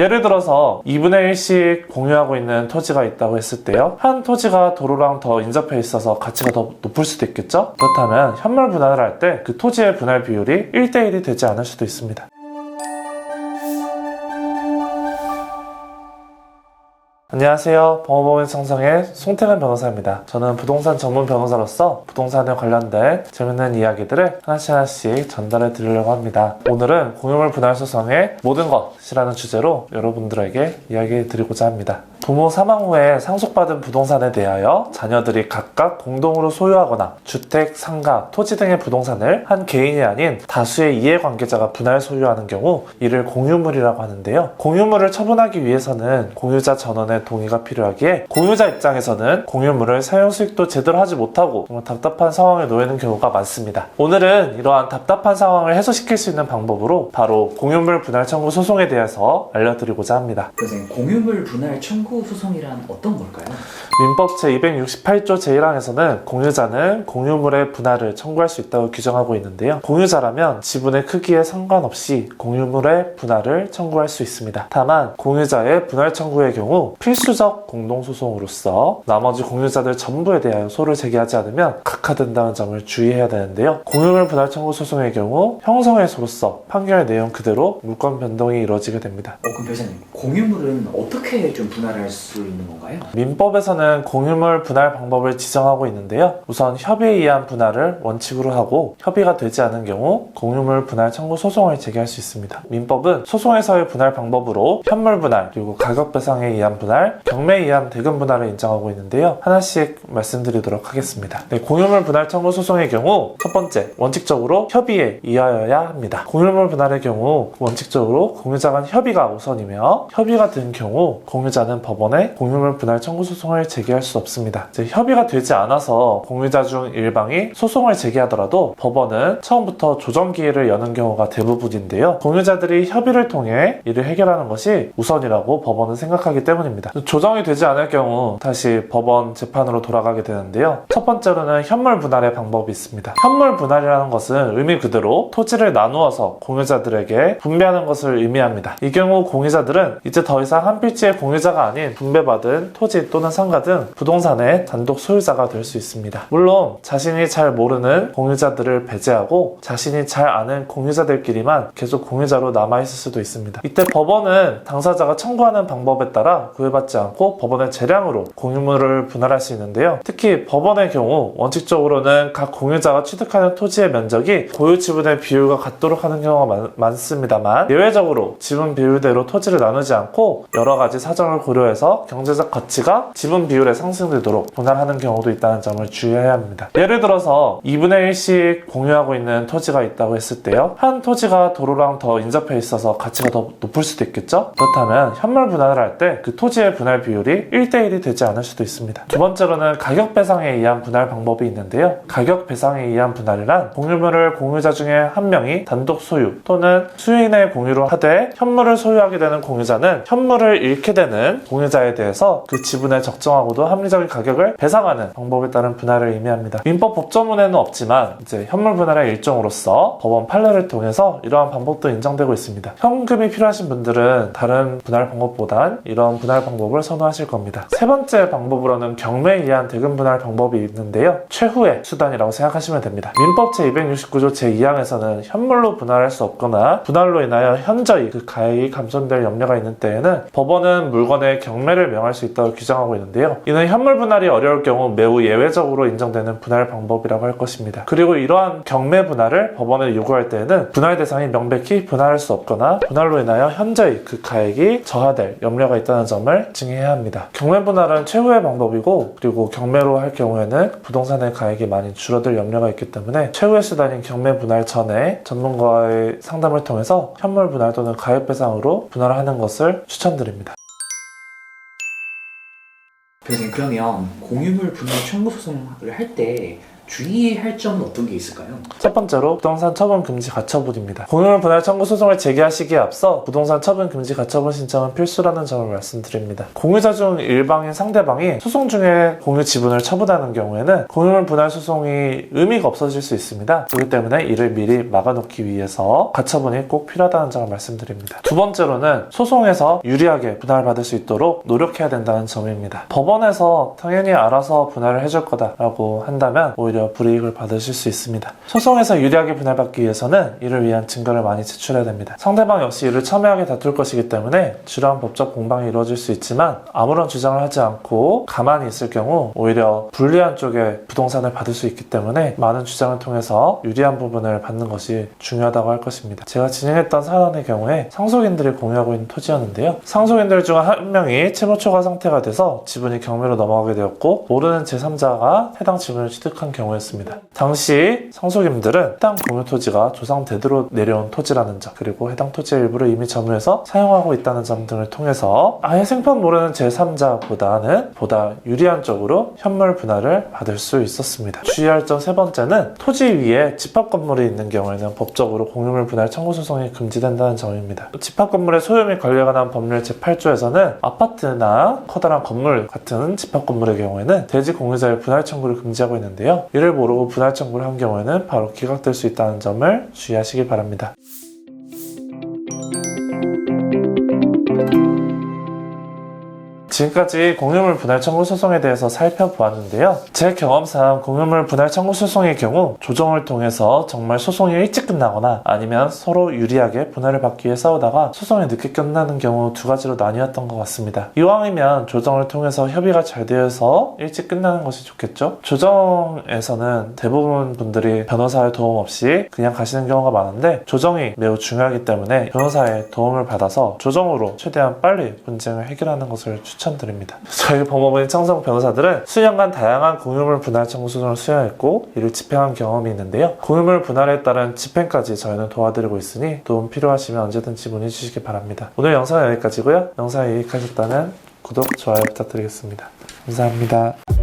예를 들어서 2분의 1씩 공유하고 있는 토지가 있다고 했을 때요, 한 토지가 도로랑 더 인접해 있어서 가치가 더 높을 수도 있겠죠? 그렇다면 현물 분할을 할 때 그 토지의 분할 비율이 1대1이 되지 않을 수도 있습니다. 안녕하세요. 법무법인 상성의 송태근 변호사입니다. 저는 부동산 전문 변호사로서 부동산에 관련된 재밌는 이야기들을 하나씩 전달해 드리려고 합니다. 오늘은 공유물 분할 소송의 모든 것이라는 주제로 여러분들에게 이야기 드리고자 합니다. 부모 사망 후에 상속받은 부동산에 대하여 자녀들이 각각 공동으로 소유하거나 주택, 상가, 토지 등의 부동산을 한 개인이 아닌 다수의 이해관계자가 분할 소유하는 경우 이를 공유물이라고 하는데요. 공유물을 처분하기 위해서는 공유자 전원의 동의가 필요하기에 공유자 입장에서는 공유물을 사용 수익도 제대로 하지 못하고 정말 답답한 상황에 놓이는 경우가 많습니다. 오늘은 이러한 답답한 상황을 해소시킬 수 있는 방법으로 바로 공유물 분할 청구 소송에 대해서 알려드리고자 합니다. 선생님, 공유물 분할 청구 소송이란 어떤 걸까요? 민법 제268조 제1항에서는 공유자는 공유물의 분할을 청구할 수 있다고 규정하고 있는데요. 공유자라면 지분의 크기에 상관없이 공유물의 분할을 청구할 수 있습니다. 다만 공유자의 분할 청구의 경우 필수적 공동소송으로서 나머지 공유자들 전부에 대하여 소를 제기하지 않으면 각하된다는 점을 주의해야 되는데요. 공유물 분할 청구 소송의 경우 형성의 소로서 판결 내용 그대로 물권 변동이 이루어지게 됩니다. 그럼 변호사님, 공유물은 어떻게 좀 분할할 수 있는 건가요? 민법에서는 공유물 분할 방법을 지정하고 있는데요. 우선 협의에 의한 분할을 원칙으로 하고 협의가 되지 않은 경우 공유물 분할 청구 소송을 제기할 수 있습니다. 민법은 소송에서의 분할 방법으로 현물 분할, 그리고 가격 배상에 의한 분할, 경매에 의한 대금 분할을 인정하고 있는데요. 하나씩 말씀드리도록 하겠습니다. 공유물 분할 청구 소송의 경우 첫 번째, 원칙적으로 협의에 의하여야 합니다. 공유물 분할의 경우 원칙적으로 공유자 간 협의가 우선이며 협의가 된 경우 공유자는 법원에 공유물 분할 청구 소송을 제기할 수 없습니다. 협의가 되지 않아서 공유자 중 일방이 소송을 제기하더라도 법원은 처음부터 조정 기회를 여는 경우가 대부분인데요. 공유자들이 협의를 통해 이를 해결하는 것이 우선이라고 법원은 생각하기 때문입니다. 조정이 되지 않을 경우 다시 법원 재판으로 돌아가게 되는데요. 첫 번째로는 현물 분할의 방법이 있습니다. 현물 분할이라는 것은 의미 그대로 토지를 나누어서 공유자들에게 분배하는 것을 의미합니다. 이 경우 공유자들은 이제 더 이상 한 필지의 공유자가 아닌 분배받은 토지 또는 상가 등 부동산의 단독 소유자가 될 수 있습니다. 물론 자신이 잘 모르는 공유자들을 배제하고 자신이 잘 아는 공유자들끼리만 계속 공유자로 남아있을 수도 있습니다. 이때 법원은 당사자가 청구하는 방법에 따라 구애받지 않고 법원의 재량으로 공유물을 분할할 수 있는데요. 특히 법원의 경우 원칙적으로는 각 공유자가 취득하는 토지의 면적이 고유 지분의 비율과 같도록 하는 경우가 많습니다만 예외적으로 지분 비율대로 토지를 나누지 않고 여러 가지 사정을 고려해서 경제적 가치가 지분 비율에 상승되도록 분할하는 경우도 있다는 점을 주의해야 합니다. 예를 들어서 2분의 1씩 공유하고 있는 토지가 있다고 했을 때요, 한 토지가 도로랑 더 인접해 있어서 가치가 더 높을 수도 있겠죠? 그렇다면 현물 분할을 할 때 그 토지의 분할 비율이 1대1이 되지 않을 수도 있습니다. 두 번째로는 가격 배상에 의한 분할 방법이 있는데요. 가격 배상에 의한 분할이란 공유물을 공유자 중에 한 명이 단독 소유 또는 수인의 공유로 하되 현물을 소유하게 되는 공유자는 현물을 잃게 되는 공유자에 대해서 그 지분에 적정하고도 합리적인 가격을 배상하는 방법에 따른 분할을 의미합니다. 민법 법조문에는 없지만 이제 현물 분할의 일종으로서 법원 판례를 통해서 이러한 방법도 인정되고 있습니다. 현금이 필요하신 분들은 다른 분할 방법보단 이런 분할 방법을 선호하실 겁니다. 세 번째 방법으로는 경매에 의한 대금 분할 방법이 있는데요. 최후의 수단이라고 생각하시면 됩니다. 민법 제269조 제2항에서는 현물로 분할할 수 없거나 분할로 인하여 현저히 그 가액이 감손될 염려가 있는 때에는 법원은 물건의 경매를 명할 수 있다고 규정하고 있는데요. 이는 현물 분할이 어려울 경우 매우 예외적으로 인정되는 분할 방법이라고 할 것입니다. 그리고 이러한 경매 분할을 법원에 요구할 때에는 분할 대상이 명백히 분할할 수 없거나 분할로 인하여 현저히 그 가액이 저하될 염려가 있다는 점을 증해야 합니다. 경매 분할은 최후의 방법이고, 그리고 경매로 할 경우에는 부동산의 가액이 많이 줄어들 염려가 있기 때문에 최후의 수단인 경매 분할 전에 전문가의 상담을 통해서 현물 분할 또는 가액 배상으로 분할하는 것을 추천드립니다. 선생님, 그러면 공유물 분할 청구 소송을 할 때 주의할 점은 어떤 게 있을까요? 첫 번째로 부동산 처분 금지 가처분입니다. 공유물 분할 청구 소송을 제기하시기에 앞서 부동산 처분 금지 가처분 신청은 필수라는 점을 말씀드립니다. 공유자 중 일방인 상대방이 소송 중에 공유 지분을 처분하는 경우에는 공유물 분할 소송이 의미가 없어질 수 있습니다. 그렇기 때문에 이를 미리 막아놓기 위해서 가처분이 꼭 필요하다는 점을 말씀드립니다. 두 번째로는 소송에서 유리하게 분할받을 수 있도록 노력해야 된다는 점입니다. 법원에서 당연히 알아서 분할을 해줄 거다라고 한다면 오히려 불이익을 받으실 수 있습니다. 소송에서 유리하게 분할받기 위해서는 이를 위한 증거를 많이 제출해야 됩니다. 상대방 역시 이를 첨예하게 다툴 것이기 때문에 주요한 법적 공방이 이루어질 수 있지만 아무런 주장을 하지 않고 가만히 있을 경우 오히려 불리한 쪽에 부동산을 받을 수 있기 때문에 많은 주장을 통해서 유리한 부분을 받는 것이 중요하다고 할 것입니다. 제가 진행했던 사안의 경우에 상속인들이 공유하고 있는 토지였는데요. 상속인들 중 한 명이 채무 초과 상태가 돼서 지분이 경매로 넘어가게 되었고 모르는 제3자가 해당 지분을 취득한 경우였습니다. 당시 상속인들은 해당 공유 토지가 조상 대대로 내려온 토지라는 점, 그리고 해당 토지의 일부를 이미 점유해서 사용하고 있다는 점 등을 통해서 아예 생판 모르는 제3자보다는 보다 유리한 쪽으로 현물 분할을 받을 수 있었습니다. 주의할 점 세 번째는 토지 위에 집합 건물이 있는 경우에는 법적으로 공유물 분할 청구 소송이 금지된다는 점입니다. 집합 건물의 소유 및 관리에 관한 법률 제8조에서는 아파트나 커다란 건물 같은 집합 건물의 경우에는 대지 공유자의 분할 청구를 금지하고 있는데요. 이를 모르고 분할 청구를 한 경우에는 바로 기각될 수 있다는 점을 주의하시기 바랍니다. 지금까지 공유물 분할 청구 소송에 대해서 살펴보았는데요. 제 경험상 공유물 분할 청구 소송의 경우 조정을 통해서 정말 소송이 일찍 끝나거나 아니면 서로 유리하게 분할을 받기 위해 싸우다가 소송이 늦게 끝나는 경우 두 가지로 나뉘었던 것 같습니다. 이왕이면 조정을 통해서 협의가 잘 되어서 일찍 끝나는 것이 좋겠죠? 조정에서는 대부분 분들이 변호사의 도움 없이 그냥 가시는 경우가 많은데 조정이 매우 중요하기 때문에 변호사의 도움을 받아서 조정으로 최대한 빨리 분쟁을 해결하는 것을 추천드립니다. 저희 법무부인 청성 변호사들은 수년간 다양한 공유물 분할 청구 소송을 수행했고 이를 집행한 경험이 있는데요. 공유물 분할에 따른 집행까지 저희는 도와드리고 있으니 도움 필요하시면 언제든지 문의 주시기 바랍니다. 오늘 영상은 여기까지고요. 영상이 유익하셨다면 구독, 좋아요 부탁드리겠습니다. 감사합니다.